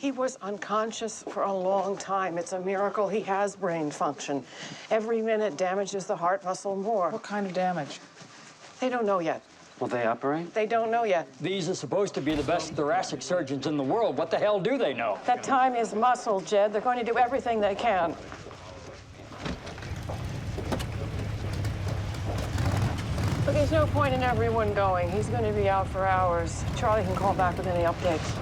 He was unconscious for a long time. It's a miracle he has brain function. Every minute damages the heart muscle more. What kind of damage? They don't know yet. Will they operate? They don't know yet. These are supposed to be the best thoracic surgeons in the world. What the hell do they know? That time is muscle, Jed. They're going to do everything they can. But there's no point in everyone going. He's going to be out for hours. Charlie can call back with any updates.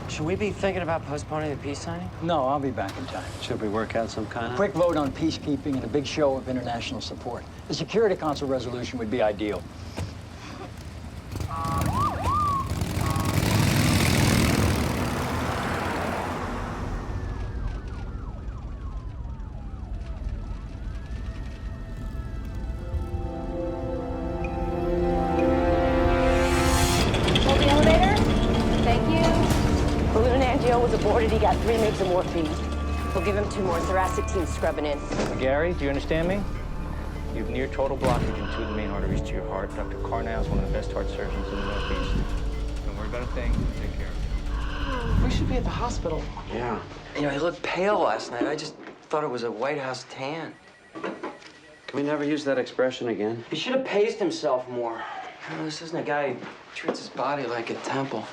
Should we be thinking about postponing the peace signing? No, I'll be back in time. Should we work out some kind of... Quick vote on peacekeeping and a big show of international support. The Security Council resolution would be ideal. Aborted, he got 3 mgs of morphine. We'll give him 2 more. Thoracic team scrubbing in. Gary, do you understand me? You have near total blockage in 2 of the main arteries to your heart. Dr. Carnell is one of the best heart surgeons in the Northeast. Don't worry about a thing. Take care of it. We should be at the hospital. Yeah. You know, he looked pale last night. I just thought it was a White House tan. Can we never use that expression again? He should have paced himself more. You know, this isn't a guy who treats his body like a temple.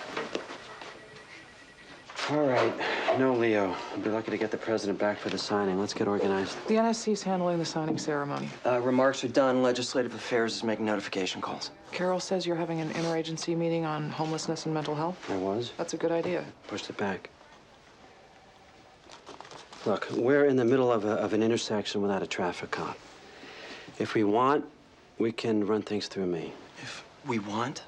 All right. No, Leo. I'll be lucky to get the president back for the signing. Let's get organized. The NSC's handling the signing ceremony. Remarks are done. Legislative Affairs is making notification calls. Carol says you're having an interagency meeting on homelessness and mental health. I was. That's a good idea. Pushed it back. Look, we're in the middle of an intersection without a traffic cop. If we want, we can run things through me. If we want?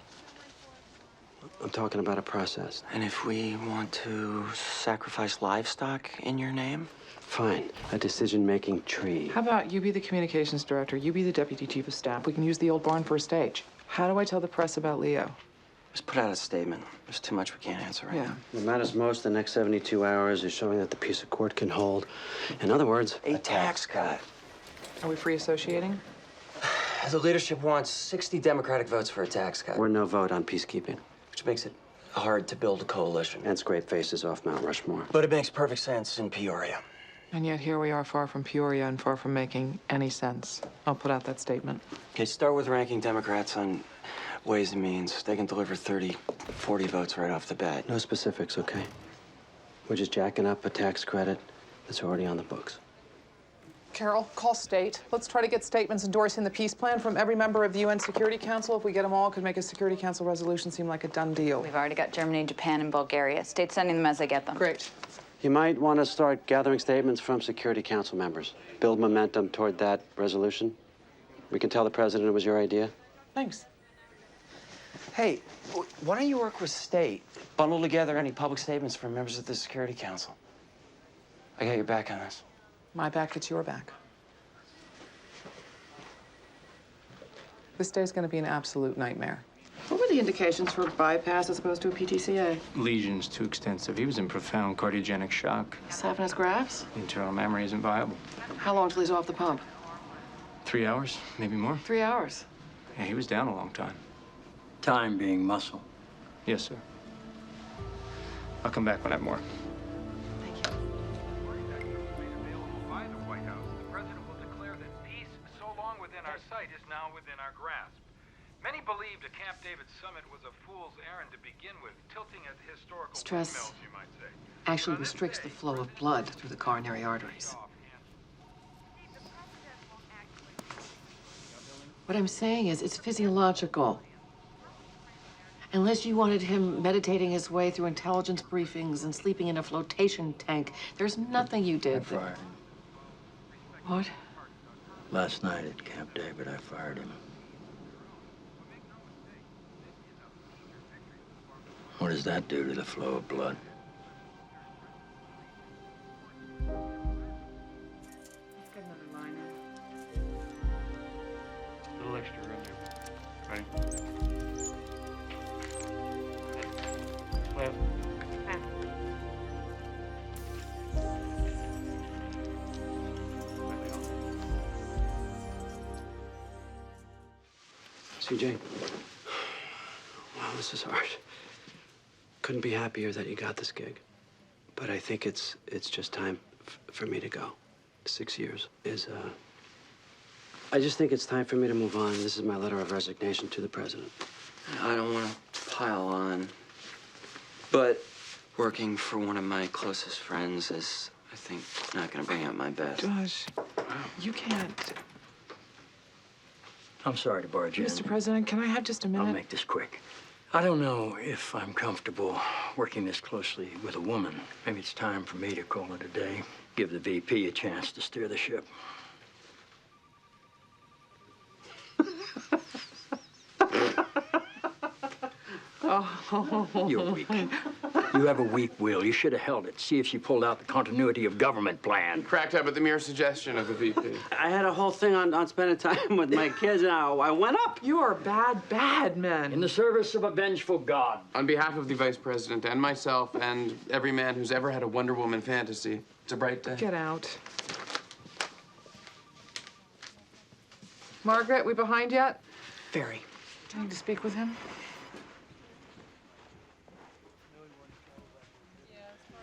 I'm talking about a process. And if we want to sacrifice livestock in your name? Fine. A decision-making tree. How about you be the communications director, you be the deputy chief of staff. We can use the old barn for a stage. How do I tell the press about Leo? Just put out a statement. There's too much we can't answer right now. Yeah. What matters most the next 72 hours is showing that the peace accord can hold. In other words, a tax cut. Are we free associating? The leadership wants 60 Democratic votes for a tax cut. Or no vote on peacekeeping. Which makes it hard to build a coalition. And scrape faces off Mount Rushmore. But it makes perfect sense in Peoria. And yet here we are, far from Peoria and far from making any sense. I'll put out that statement. Okay, start with ranking Democrats on Ways and Means. They can deliver 30, 40 votes right off the bat. No specifics, okay? We're just jacking up a tax credit that's already on the books. Carol, call state. Let's try to get statements endorsing the peace plan from every member of the UN Security Council. If we get them all, it could make a Security Council resolution seem like a done deal. We've already got Germany, Japan, and Bulgaria. State's sending them as they get them. Great. You might want to start gathering statements from Security Council members. Build momentum toward that resolution. We can tell the president it was your idea. Thanks. Hey, why don't you work with state? Bundle together any public statements from members of the Security Council. I got your back on this. My back gets your back. This day's going to be an absolute nightmare. What were the indications for bypass as opposed to a PTCA? Lesions too extensive. He was in profound cardiogenic shock. He's having his grafts? Internal memory isn't viable. How long till he's off the pump? 3 hours, maybe more. 3 hours. Yeah, he was down a long time. Time being muscle. Yes, sir. I'll come back when I have more. Is now within our grasp. Many believed a Camp David summit was a fool's errand to begin with, tilting at historical Stress windmills, you might say. actually restricts the flow of blood through the coronary arteries. What I'm saying is, it's physiological. Unless you wanted him meditating his way through intelligence briefings and sleeping in a flotation tank, there's nothing you did. I fired him. What? Last night at Camp David, I fired him. What does that do to the flow of blood? A little extra room there. Ready? Well. CJ. Wow, this is hard. Couldn't be happier that you got this gig. But I think it's just time for me to go. 6 years is, I just think it's time for me to move on. This is my letter of resignation to the president. I don't want to pile on, but working for one of my closest friends is, I think, not going to bring out my best. Josh, you can't. I'm sorry to barge in. Mr. President, can I have just a minute? I'll make this quick. I don't know if I'm comfortable working this closely with a woman. Maybe it's time for me to call it a day. Give the VP a chance to steer the ship. You're weak. You have a weak will. You should have held it. See if she pulled out the continuity of government plan. Cracked up at the mere suggestion of the VP. I had a whole thing on spending time with my kids, and I went up. You are bad men. In the service of a vengeful God. On behalf of the Vice President and myself and every man who's ever had a Wonder Woman fantasy, it's a bright day. Get out. Margaret, we behind yet? Very. I need to speak with him.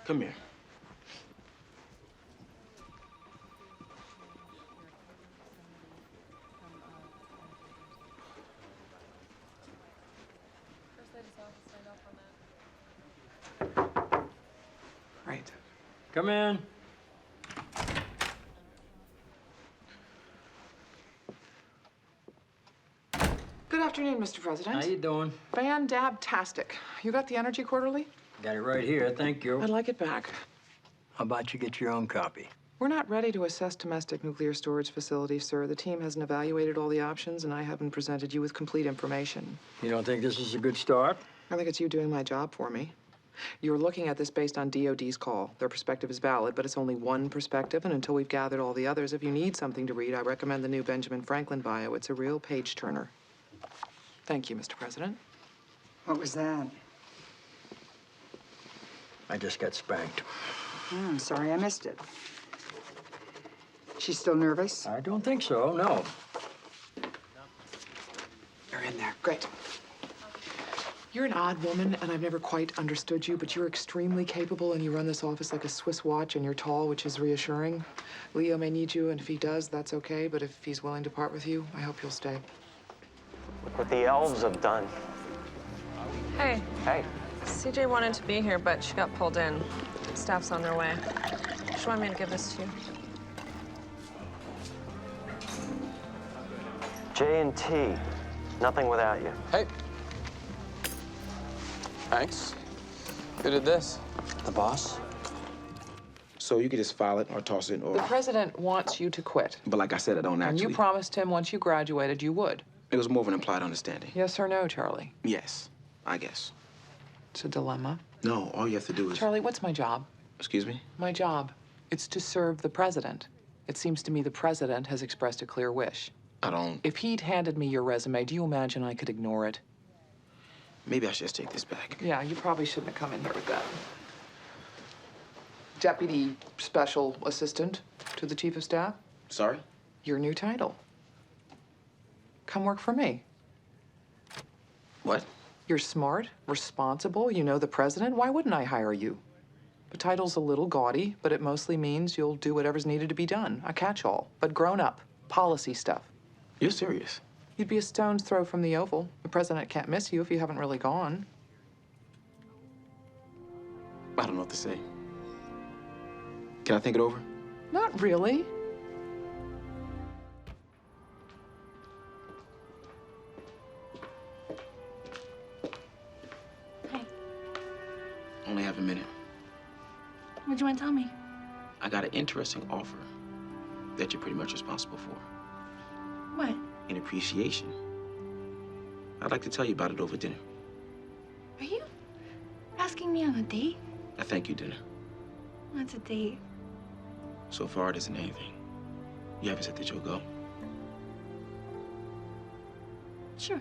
Come here. Right. Come in. Good afternoon, Mr. President. How you doing? Fan-dab-tastic. You got the Energy Quarterly? Got it right here, thank you. I'd like it back. How about you get your own copy? We're not ready to assess domestic nuclear storage facilities, sir. The team hasn't evaluated all the options, and I haven't presented you with complete information. You don't think this is a good start? I think it's you doing my job for me. You're looking at this based on DOD's call. Their perspective is valid, but it's only one perspective, and until we've gathered all the others, if you need something to read, I recommend the new Benjamin Franklin bio. It's a real page-turner. Thank you, Mr. President. What was that? I just got spanked. I'm sorry I missed it. She's still nervous? I don't think so, no. You're in there. Great. You're an odd woman, and I've never quite understood you, but you're extremely capable, and you run this office like a Swiss watch, and you're tall, which is reassuring. Leo may need you, and if he does, that's okay, but if he's willing to part with you, I hope you'll stay. Look what the elves have done. Hey. Hey. CJ wanted to be here, but she got pulled in. Staff's on their way. She wanted me to give this to you. J&T. Nothing without you. Hey. Thanks. Who did this? The boss? So you could just file it or toss it or... The president wants you to quit. But like I said, I don't And actually... you promised him once you graduated you would. It was more of an implied understanding. Yes or no, Charlie? Yes, I guess. It's a dilemma. No, all you have to do is... Charlie, what's my job? Excuse me? My job. It's to serve the president. It seems to me the president has expressed a clear wish. I don't... If he'd handed me your resume, do you imagine I could ignore it? Maybe I should just take this back. Yeah, you probably shouldn't have come in here with that. Deputy Special Assistant to the Chief of Staff? Sorry? Your new title. Come work for me. What? You're smart, responsible, you know the president. Why wouldn't I hire you? The title's a little gaudy, but it mostly means you'll do whatever's needed to be done. A catch-all, but grown up. Policy stuff. You're serious? You'd be a stone's throw from the Oval. The president can't miss you if you haven't really gone. I don't know what to say. Can I think it over? Not really. Hey, Only have a minute. what'd you want to tell me? I got an interesting offer that you're pretty much responsible for. What? In appreciation. I'd like to tell you about it over dinner. Are you asking me on a date? A thank you dinner. What's a date? So far, it isn't anything. You haven't said that you'll go. Sure.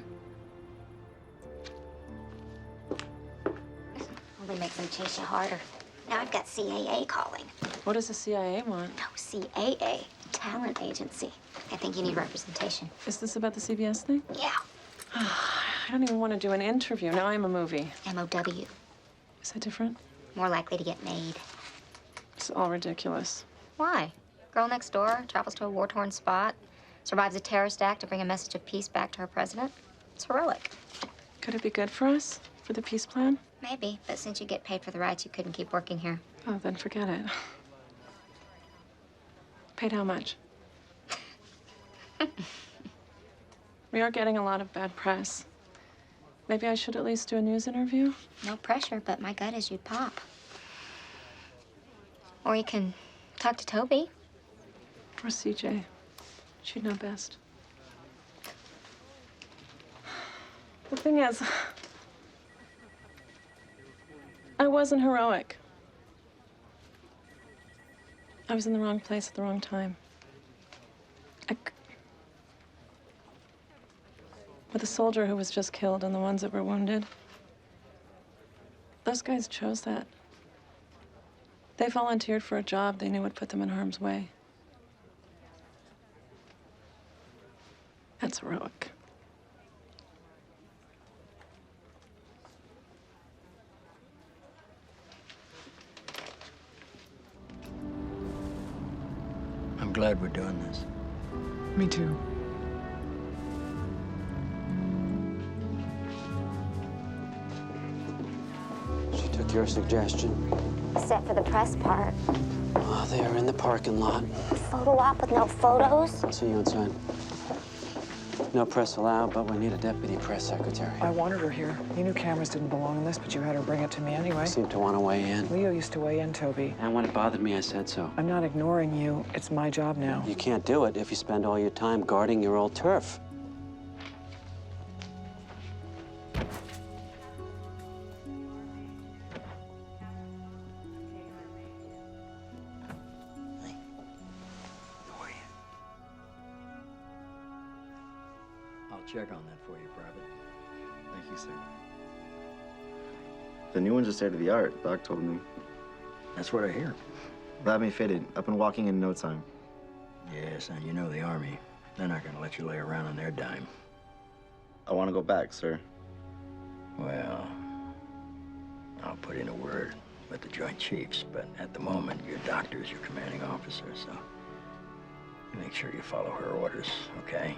Only makes them chase you harder. Now I've got CAA calling. What does the CIA want? No, CAA, talent agency. I think you need representation. Is this about the CBS thing? Yeah. I don't even want to do an interview. Now I'm a movie. MOW. Is that different? More likely to get made. It's all ridiculous. Why? Girl next door travels to a war-torn spot, survives a terrorist act to bring a message of peace back to her president. It's heroic. Could it be good for us? For the peace plan? Maybe, but since you get paid for the rides, you couldn't keep working here. Oh, then forget it. Paid how much? We are getting a lot of bad press. Maybe I should at least do a news interview? No pressure, but my gut is you'd pop. Or you can talk to Toby. Or CJ. She'd know best. The thing is, I wasn't heroic. I was in the wrong place at the wrong time. With a soldier who was just killed and the ones that were wounded. Those guys chose that. They volunteered for a job they knew would put them in harm's way. That's heroic. I'm glad we're doing this. Me too. She took your suggestion. Except for the press part. Oh, they are in the parking lot. A photo op with no photos? I'll see you inside. No press allowed, but we need a deputy press secretary. I wanted her here. You knew cameras didn't belong in this, but you had her bring it to me anyway. Seemed to want to weigh in. Leo used to weigh in, Toby. And when it bothered me, I said so. I'm not ignoring you. It's my job now. You can't do it if you spend all your time guarding your old turf. I'll check on that for you, Private. Thank you, sir. The new one's a state of the art, Doc told me. That's what I hear. Lab me fitted, up and walking in no time. Yes, and you know the Army. They're not gonna let you lay around on their dime. I want to go back, sir. Well, I'll put in a word with the Joint Chiefs, but at the moment, your doctor is your commanding officer, so you make sure you follow her orders, okay?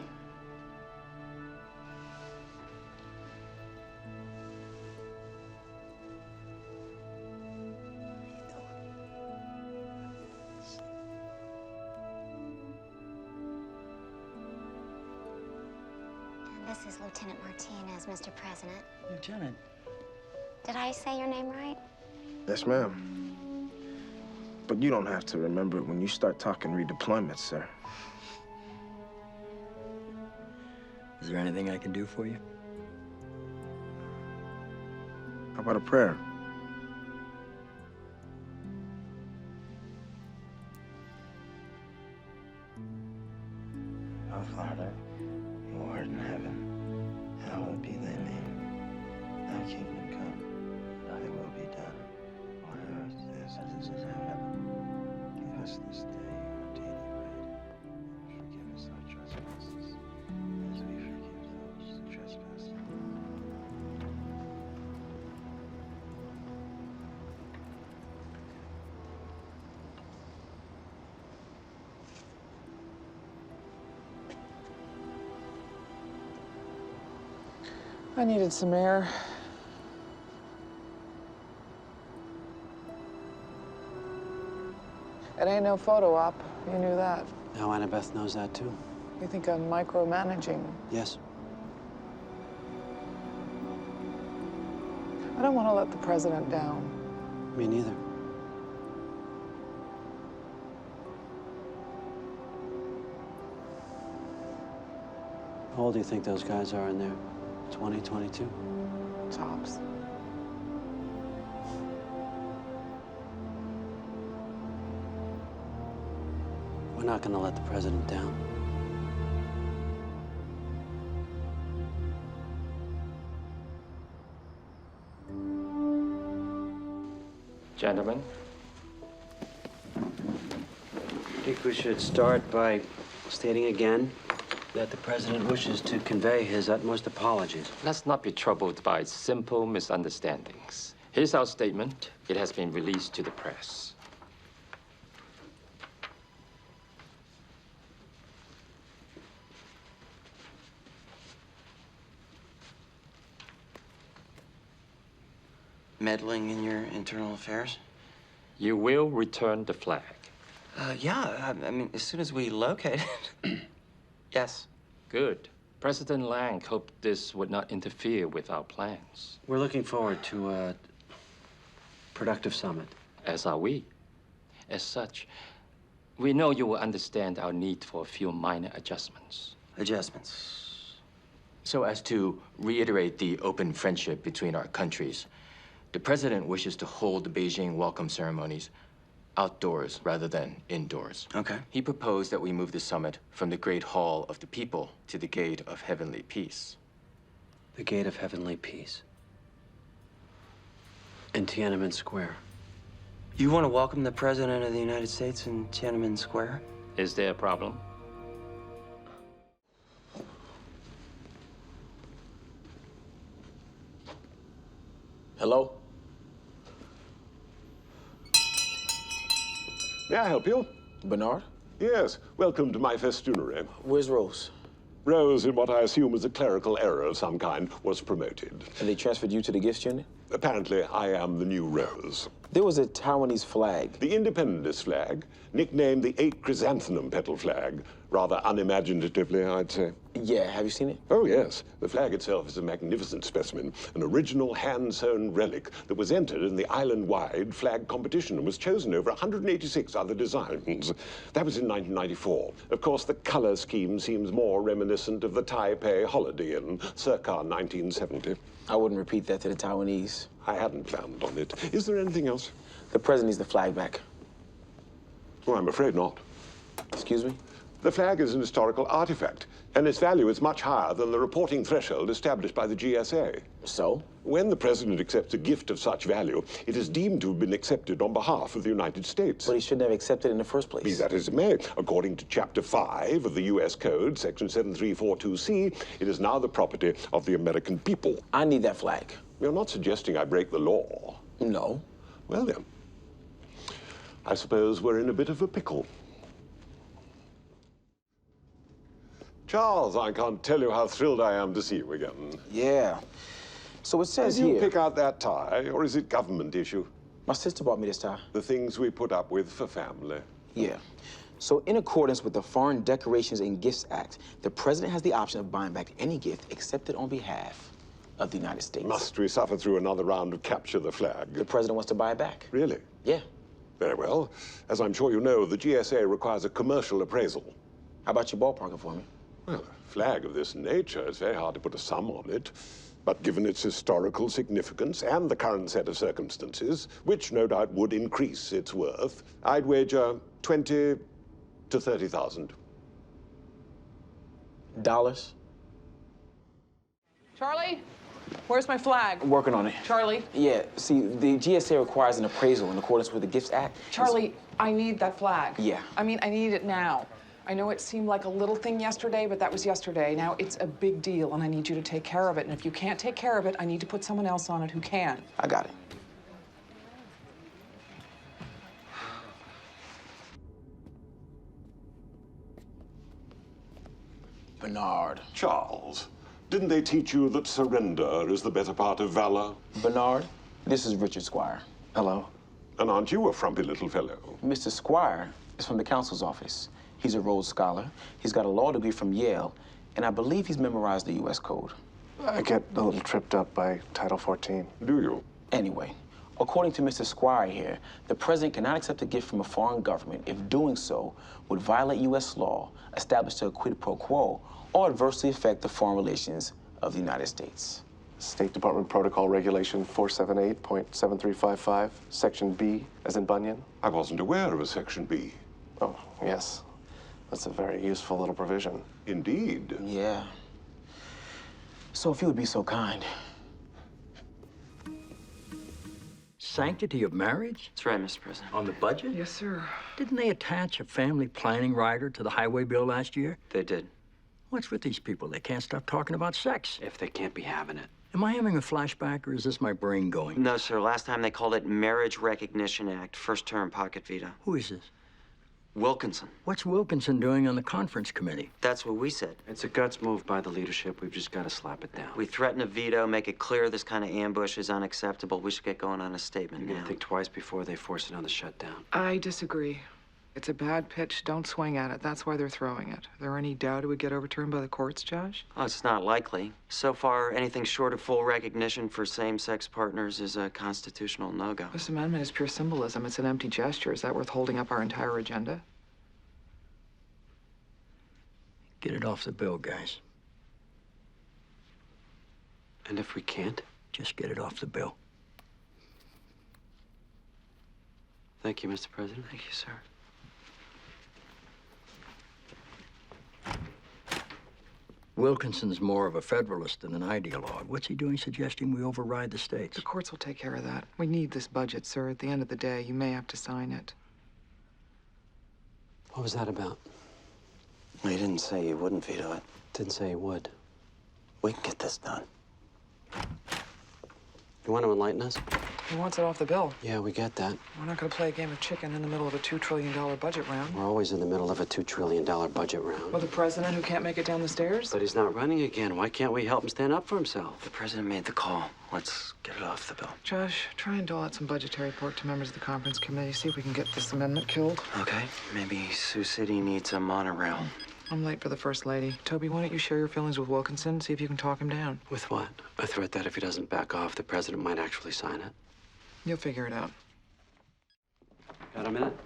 This is Lieutenant Martinez, Mr. President. Lieutenant. Did I say your name right? Yes, ma'am. But you don't have to remember it when you start talking redeployment, sir. Is there anything I can do for you? How about a prayer? Our Father, who art in heaven, hallowed be thy name. Thy kingdom come, thy will be done, on earth as it is in heaven. Give us this day our daily bread, and forgive us our trespasses, as we forgive those who trespass against us. I needed some air. It ain't no photo op. You knew that. Now Annabeth knows that, too. You think I'm micromanaging? Yes. I don't want to let the president down. Me neither. How old do you think those guys are in there? 20, 22? Tops. We're not going to let the president down. Gentlemen. I think we should start by stating again that the president wishes to convey his utmost apologies. Let's not be troubled by simple misunderstandings. Here's our statement. It has been released to the press. meddling in your internal affairs? You will return the flag. Yeah, I mean, as soon as we locate it. Yes. Good. President Lang hoped this would not interfere with our plans. We're looking forward to a productive summit. As are we. As such, we know you will understand our need for a few minor adjustments. Adjustments. So as to reiterate the open friendship between our countries, the president wishes to hold the Beijing welcome ceremonies outdoors rather than indoors. Okay. He proposed that we move the summit from the Great Hall of the People to the Gate of Heavenly Peace. The Gate of Heavenly Peace. In Tiananmen Square. You want to welcome the President of the United States in Tiananmen Square? Is there a problem? Hello? May I help you? Bernard? Yes. Welcome to my festoonery. Where's Rose? Rose, in what I assume was a clerical error of some kind, was promoted. And they transferred you to the gifts unit? Apparently, I am the new Rose. There was a Taiwanese flag. The Independence flag, nicknamed the 8 chrysanthemum petal flag. Rather unimaginatively, I'd say. Yeah, have you seen it? Oh, yes. The flag itself is a magnificent specimen, an original hand-sewn relic that was entered in the island-wide flag competition and was chosen over 186 other designs. That was in 1994. Of course, the color scheme seems more reminiscent of the Taipei Holiday Inn, circa 1970. I wouldn't repeat that to the Taiwanese. I hadn't planned on it. Is there anything else? The president needs the flag back. Well, I'm afraid not. Excuse me? The flag is an historical artifact, and its value is much higher than the reporting threshold established by the GSA. So? When the president accepts a gift of such value, it is deemed to have been accepted on behalf of the United States. But he shouldn't have accepted it in the first place. Be that as it may, according to Chapter 5 of the U.S. Code, Section 7342C, it is now the property of the American people. I need that flag. You're not suggesting I break the law. No. Well, then, I suppose we're in a bit of a pickle. Charles, I can't tell you how thrilled I am to see you again. Yeah. So it says here... Did you pick out that tie, or is it government issue? My sister bought me this tie. The things we put up with for family. Yeah. So in accordance with the Foreign Decorations and Gifts Act, the president has the option of buying back any gift accepted on behalf of the United States. Must we suffer through another round of capture the flag? The president wants to buy it back. Really? Yeah. Very well. As I'm sure you know, the GSA requires a commercial appraisal. How about you ballpark it for me? Well, a flag of this nature, it's very hard to put a sum on it. But given its historical significance and the current set of circumstances, which no doubt would increase its worth, I'd wager 20 to 30,000. Dollars? Charlie, where's my flag? I'm working on it. Charlie? Yeah, see, the GSA requires an appraisal in accordance with the Gifts Act. Charlie, I need that flag. Yeah. I mean, I need it now. I know it seemed like a little thing yesterday, but that was yesterday. Now it's a big deal, and I need you to take care of it. And if you can't take care of it, I need to put someone else on it who can. I got it. Bernard. Charles, didn't they teach you that surrender is the better part of valor? Bernard, this is Richard Squire. Hello. And aren't you a frumpy little fellow? Mr. Squire is from the counsel's office. He's a Rhodes Scholar. He's got a law degree from Yale, and I believe he's memorized the U.S. Code. I get a little tripped up by Title 14. Do you? Anyway, according to Mr. Squire here, the president cannot accept a gift from a foreign government if doing so would violate U.S. law, establish a quid pro quo, or adversely affect the foreign relations of the United States. State Department Protocol Regulation 478.7355, Section B, as in Bunyan. I wasn't aware of a Section B. Oh, yes. That's a very useful little provision. Indeed. Yeah. So if you would be so kind. Sanctity of marriage? That's right, Mr. President. On the budget? Yes, sir. Didn't they attach a family planning rider to the highway bill last year? They did. What's with these people? They can't stop talking about sex. If they can't be having it. Am I having a flashback, or is this my brain going? No, sir. Last time they called it Marriage Recognition Act. First term pocket veto. Who is this? Wilkinson. What's Wilkinson doing on the conference committee? That's what we said. It's a guts move by the leadership. We've just got to slap it down. We threaten a veto, make it clear this kind of ambush is unacceptable. We should get going on a statement You're now. gonna think twice before they force it on the shutdown. I disagree. It's a bad pitch. Don't swing at it. That's why they're throwing it. There any doubt it would get overturned by the courts, Josh? Oh, it's not likely. So far, anything short of full recognition for same-sex partners is a constitutional no-go. This amendment is pure symbolism. It's an empty gesture. Is that worth holding up our entire agenda? Get it off the bill, guys. And if we can't? Just get it off the bill. Thank you, Mr. President. Thank you, sir. Wilkinson's more of a federalist than an ideologue. What's he doing suggesting we override the states? The courts will take care of that. We need this budget, sir. At the end of the day, you may have to sign it. What was that about? Well, he didn't say he wouldn't veto it. Didn't say he would. We can get this done. You want to enlighten us? He wants it off the bill. Yeah, we get that. We're not going to play a game of chicken in the middle of a $2 trillion budget round. We're always in the middle of a $2 trillion budget round. With a president who can't make it down the stairs? But he's not running again. Why can't we help him stand up for himself? The president made the call. Let's get it off the bill. Josh, try and dole out some budgetary report to members of the conference committee. See if we can get this amendment killed. Okay. Maybe Sioux City needs a monorail. I'm late for the First Lady. Toby, why don't you share your feelings with Wilkinson? See if you can talk him down. With what? A threat that if he doesn't back off, the president might actually sign it? You'll figure it out. Got a minute?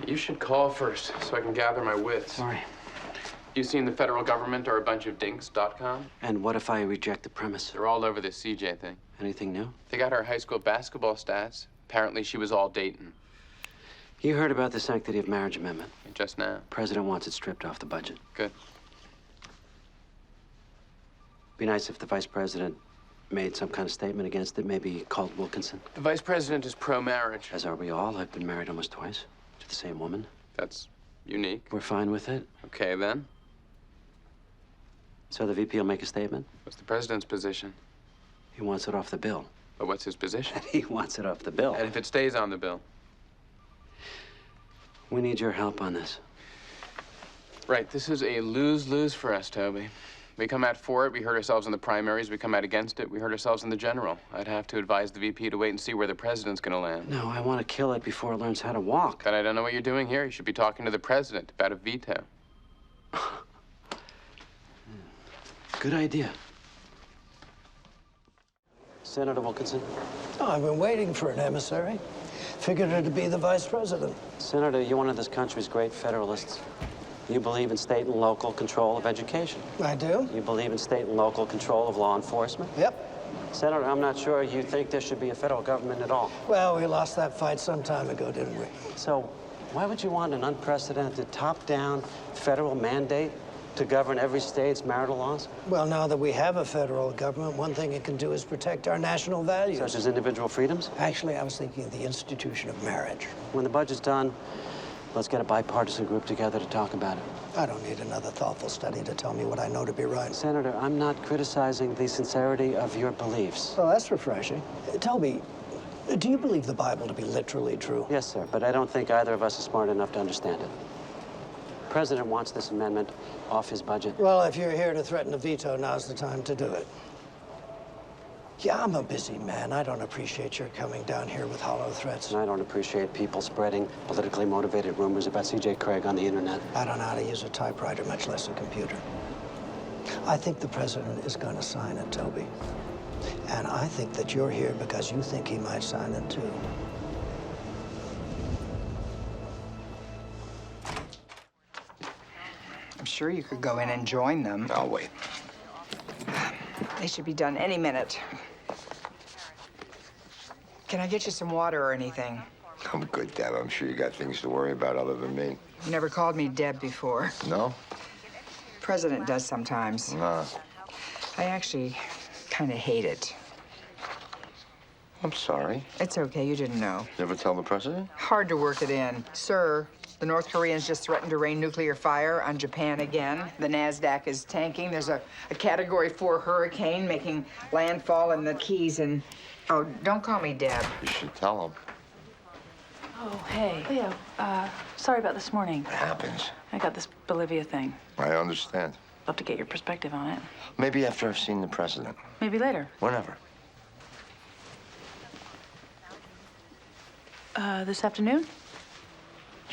You should call first so I can gather my wits. Sorry. You seen the federal government are a bunch of dinks.com? And what if I reject the premise? They're all over this CJ thing. Anything new? They got her high school basketball stats. Apparently she was all Dayton. You heard about the sanctity of marriage amendment? Just now. President wants it stripped off the budget. Good. Be nice if the vice president made some kind of statement against it, maybe called Wilkinson. The vice president is pro-marriage. As are we all. I've been married almost twice to the same woman. That's unique. We're fine with it. Okay, then. So the VP will make a statement? What's the president's position? He wants it off the bill. But what's his position? He wants it off the bill. And if it stays on the bill? We need your help on this. Right, this is a lose-lose for us, Toby. We come out for it, we hurt ourselves in the primaries. We come out against it, we hurt ourselves in the general. I'd have to advise the VP to wait and see where the president's gonna land. No, I want to kill it before it learns how to walk. Then I don't know what you're doing here. You should be talking to the president about a veto. Good idea. Senator Wilkinson. Oh, I've been waiting for an emissary. Figured it'd be the vice president. Senator, you're one of this country's great federalists. You believe in state and local control of education. I do. You believe in state and local control of law enforcement. Yep. Senator, I'm not sure you think there should be a federal government at all. Well, we lost that fight some time ago, didn't we? So why would you want an unprecedented top-down federal mandate to govern every state's marital laws? Well, now that we have a federal government, one thing it can do is protect our national values. Such as individual freedoms? Actually, I was thinking of the institution of marriage. When the budget's done, let's get a bipartisan group together to talk about it. I don't need another thoughtful study to tell me what I know to be right. Senator, I'm not criticizing the sincerity of your beliefs. Well, that's refreshing. Toby, do you believe the Bible to be literally true? Yes, sir, but I don't think either of us is smart enough to understand it. The president wants this amendment off his budget. Well, if you're here to threaten a veto, now's the time to do it. Yeah, I'm a busy man. I don't appreciate your coming down here with hollow threats. And I don't appreciate people spreading politically motivated rumors about C.J. Craig on the internet. I don't know how to use a typewriter, much less a computer. I think the president is going to sign it, Toby. And I think that you're here because you think he might sign it, too. I'm sure you could go in and join them. I'll wait. They should be done any minute. Can I get you some water or anything? I'm good, Deb. I'm sure you got things to worry about other than me. You never called me Deb before. No? President does sometimes. Nah. I actually kind of hate it. I'm sorry. It's okay, you didn't know. Never tell the president? Hard to work it in. Sir, the North Koreans just threatened to rain nuclear fire on Japan again. The NASDAQ is tanking. There's a Category 4 hurricane making landfall in the Keys and... Oh, don't call me Deb. You should tell him. Oh, hey. Leo, sorry about this morning. It happens. I got this Bolivia thing. I understand. Love to get your perspective on it. Maybe after I've seen the president. Maybe later. Whenever. This afternoon?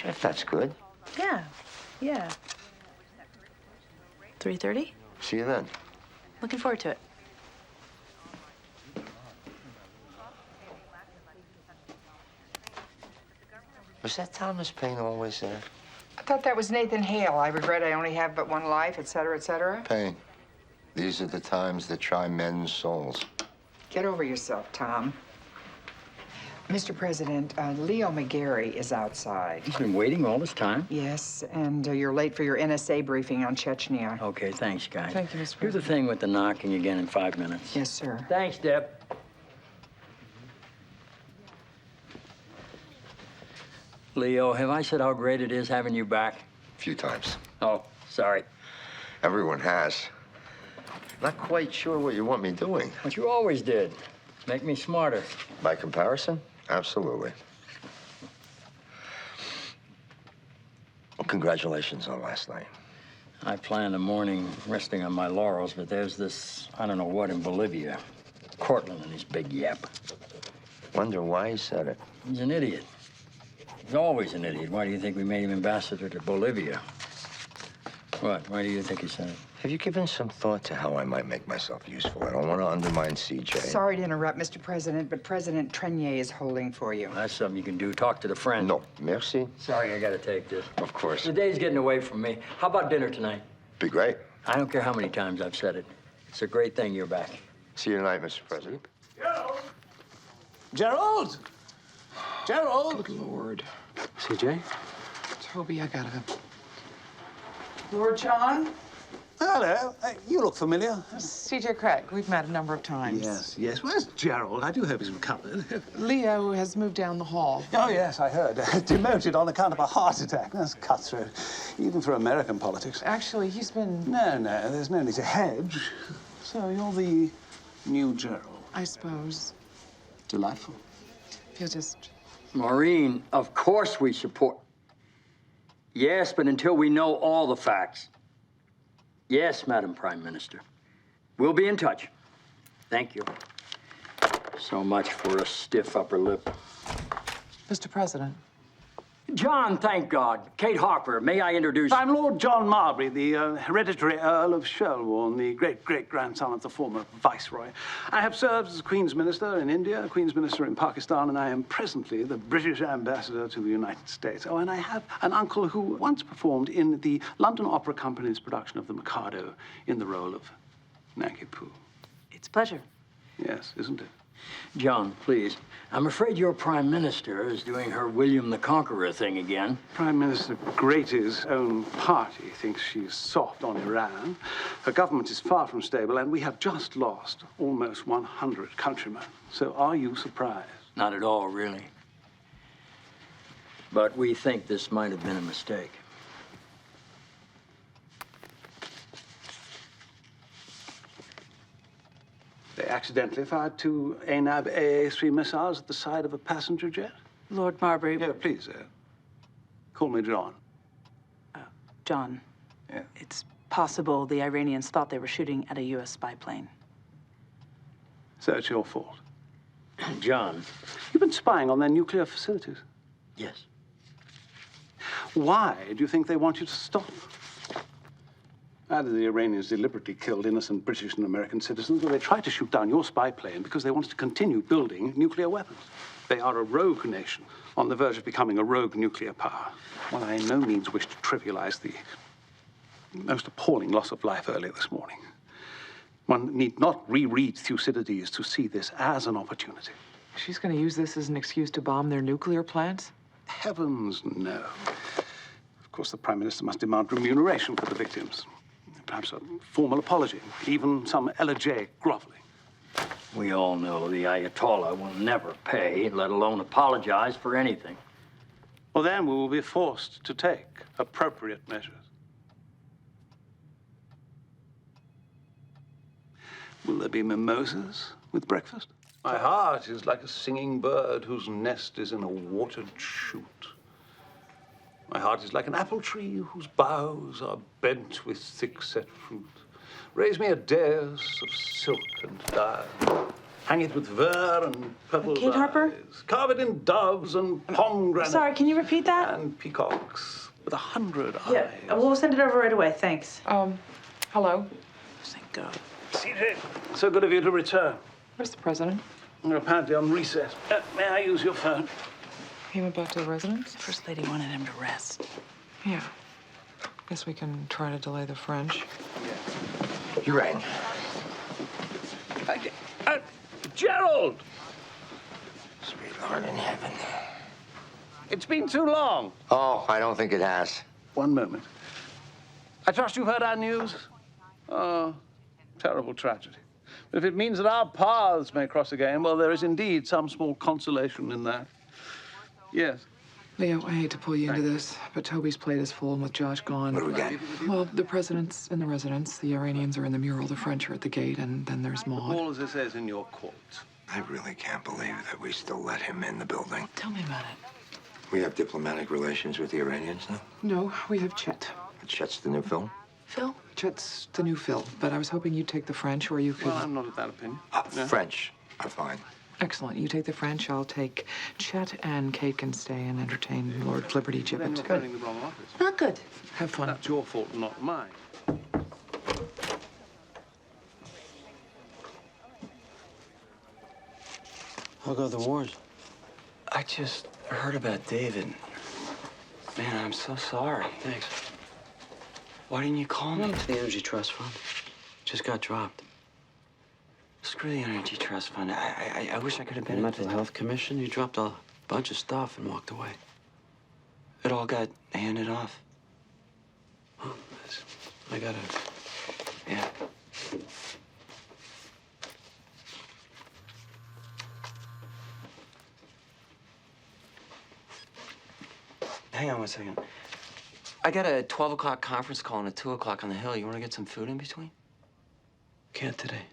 If that's good. Yeah. 3:30? See you then. Looking forward to it. Was that Thomas Paine always there? I thought that was Nathan Hale. I regret I only have but one life, et cetera, et cetera. Paine. These are the times that try men's souls. Get over yourself, Tom. Mr. President, Leo McGarry is outside. He's been waiting all this time? Yes, and you're late for your NSA briefing on Chechnya. Okay, thanks, guys. Thank you, Mr. Do the thing with the knocking again in 5 minutes. Yes, sir. Thanks, Deb. Leo, have I said how great it is having you back? A few times. Oh, sorry. Everyone has. Not quite sure what you want me doing. What you always did. Make me smarter. By comparison? Absolutely. Well, congratulations on last night. I planned a morning resting on my laurels, but there's this, I don't know what, in Bolivia. Cortland and his big yap. Wonder why he said it. He's an idiot. He's always an idiot. Why do you think we made him ambassador to Bolivia? What? Why do you think he said it? Have you given some thought to how I might make myself useful? I don't want to undermine CJ. Sorry to interrupt, Mr. President, but President Trenier is holding for you. That's something you can do. Talk to the friend. No, merci. Sorry, I gotta take this. Of course. The day's getting away from me. How about dinner tonight? Be great. I don't care how many times I've said it. It's a great thing you're back. See you tonight, Mr. President. Gerald! Gerald! Good Lord. CJ? Toby, I gotta... Lord John? Hello. You look familiar. C.J. Craig. We've met a number of times. Yes. Where's Gerald? I do hope he's recovered. Leo has moved down the hall. Oh, yes, I heard. Demoted on account of a heart attack. That's cutthroat, even for American politics. Actually, he's been... No, there's no need to hedge. So you're the new Gerald. I suppose. Delightful. If you'll just... Maureen, of course we support. Yes, but until we know all the facts. Yes, Madam Prime Minister. We'll be in touch. Thank you. So much for a stiff upper lip. Mr. President. John, thank God. Kate Harper, may I introduce... I'm Lord John Marbury, the hereditary Earl of Shelbourne, the great-great-grandson of the former Viceroy. I have served as Queen's Minister in India, Queen's Minister in Pakistan, and I am presently the British Ambassador to the United States. Oh, and I have an uncle who once performed in the London Opera Company's production of The Mikado in the role of Nanki Poo. It's a pleasure. Yes, isn't it? John, please. I'm afraid your Prime Minister is doing her William the Conqueror thing again. Prime Minister Grady's own party thinks she's soft on Iran. Her government is far from stable, and we have just lost almost 100 countrymen. So are you surprised? Not at all, really. But we think this might have been a mistake. They accidentally fired two ANAB AA-3 missiles at the side of a passenger jet? Lord Marbury. Yeah, please, call me John. John. Yeah. It's possible the Iranians thought they were shooting at a U.S. spy plane. So it's your fault. John. You've been spying on their nuclear facilities. Yes. Why do you think they want you to stop? Either the Iranians deliberately killed innocent British and American citizens, or they tried to shoot down your spy plane because they wanted to continue building nuclear weapons. They are a rogue nation on the verge of becoming a rogue nuclear power. While I in no means wish to trivialize the most appalling loss of life earlier this morning, one need not reread Thucydides to see this as an opportunity. She's going to use this as an excuse to bomb their nuclear plants? Heavens, no. Of course, the Prime Minister must demand remuneration for the victims. Perhaps a formal apology, even some elegiac groveling. We all know the Ayatollah will never pay, let alone apologize for anything. Well, then we will be forced to take appropriate measures. Will there be mimosas with breakfast? My heart is like a singing bird whose nest is in a watered shoot. My heart is like an apple tree whose boughs are bent with thick-set fruit. Raise me a dais of silk and dye. Hang it with ver and purple Kate Harper? dyes. Carve it in doves and pomegranates. Sorry, can you repeat that? And peacocks with 100 eyes. Yeah, we'll send it over right away. Thanks. Hello. Thank God. CJ, so good of you to return. Where's the president? We're apparently on recess. May I use your phone? He went back to the residence? First lady wanted him to rest. Yeah. Guess we can try to delay the French. You rang. Gerald! Sweet Lord in heaven. It's been too long. Oh, I don't think it has. One moment. I trust you've heard our news? Oh, terrible tragedy. But if it means that our paths may cross again, well, there is indeed some small consolation in that. Yes. Leo, I hate to pull you into this, but Toby's plate is full, and with Josh gone... What do we got? Well, the president's in the residence, the Iranians are in the mural, the French are at the gate, and then there's Maud. All as it says in your quote. I really can't believe that we still let him in the building. Tell me about it. We have diplomatic relations with the Iranians now? No, we have Chet. Chet's the new film? Phil? Chet's the new Phil, but I was hoping you'd take the French, or you could... Well, I'm not of that opinion. No. French are fine. Excellent. You take the French, I'll take Chet, and Kate can stay and entertain Lord Liberty Then Gibbet. you're phoning the wrong office. Not good. Have fun. That's your fault, not mine. How go the wars? I just heard about David. Man, I'm so sorry. Thanks. Why didn't you call me? It's the Energy Trust Fund. Just got dropped. Screw the Energy Trust Fund. I wish I could have The been... Mental Health Commission, you dropped a bunch of stuff and walked away. It all got handed off. Oh, I gotta... Yeah. Hang on one second. I got a 12 o'clock conference call and a 2 o'clock on the Hill. You want to get some food in between? Can't today.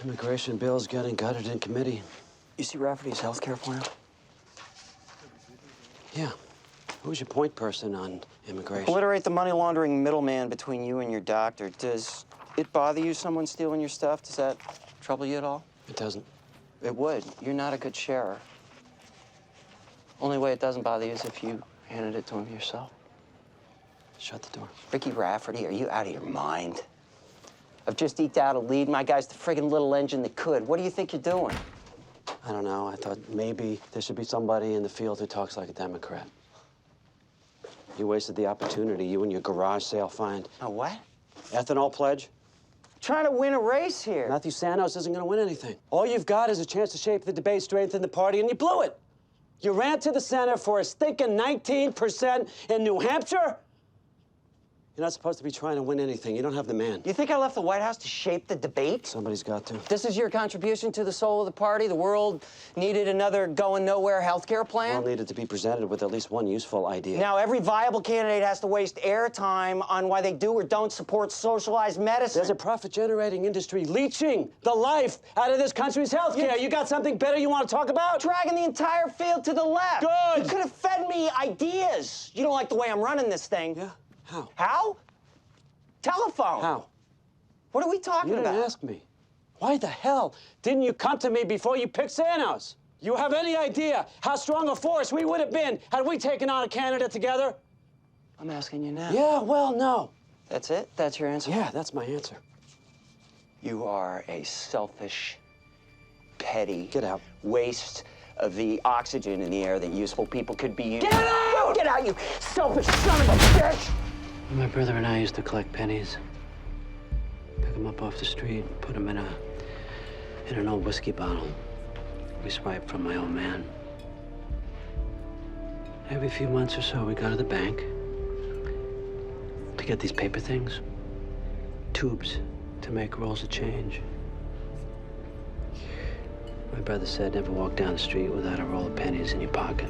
Immigration bill's getting gutted in committee. You see Rafferty's health care plan? Yeah. Who's your point person on immigration? Obliterate the money laundering middleman between you and your doctor. Does it bother you someone stealing your stuff? Does that trouble you at all? It doesn't. It would. You're not a good sharer. Only way it doesn't bother you is if you handed it to him yourself. Shut the door. Ricky Rafferty, are you out of your mind? I've just eked out a lead. My guy's the friggin' little engine that could. What do you think you're doing? I don't know. I thought maybe there should be somebody in the field who talks like a Democrat. You wasted the opportunity, you and your garage sale find. A what? Ethanol pledge? Trying to win a race here. Matthew Santos isn't going to win anything. All you've got is a chance to shape the debate, strengthen the party, and you blew it. You ran to the center for a stinking 19% in New Hampshire? You're not supposed to be trying to win anything. You don't have the man. You think I left the White House to shape the debate? Somebody's got to. This is your contribution to the soul of the party? The world needed another going-nowhere healthcare plan? All needed to be presented with at least one useful idea. Now, every viable candidate has to waste airtime on why they do or don't support socialized medicine. There's a profit-generating industry leeching the life out of this country's healthcare. You got something better you want to talk about? Dragging the entire field to the left. Good. You could have fed me ideas. You don't like the way I'm running this thing. Yeah? How? How? Telephone. How? What are we talking You about? didn't ask me. Why the hell didn't you come to me before you picked Santos? You have any idea how strong a force we would have been had we taken on a candidate together? I'm asking you now. Yeah, well, no. That's it? That's your answer? Yeah, that's my answer. You are a selfish, petty... Get out. ...waste of the oxygen in the air that useful people could be using. Get out! Get out, you selfish son of a bitch! My brother and I used to collect pennies. Pick them up off the street, put them in an old whiskey bottle. We swiped from my old man. Every few months or so, we go to the bank to get these paper things, tubes to make rolls of change. My brother said never walk down the street without a roll of pennies in your pocket.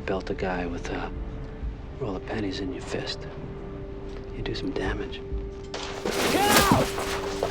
belt a guy with a roll of pennies in your fist. You do some damage. Get out!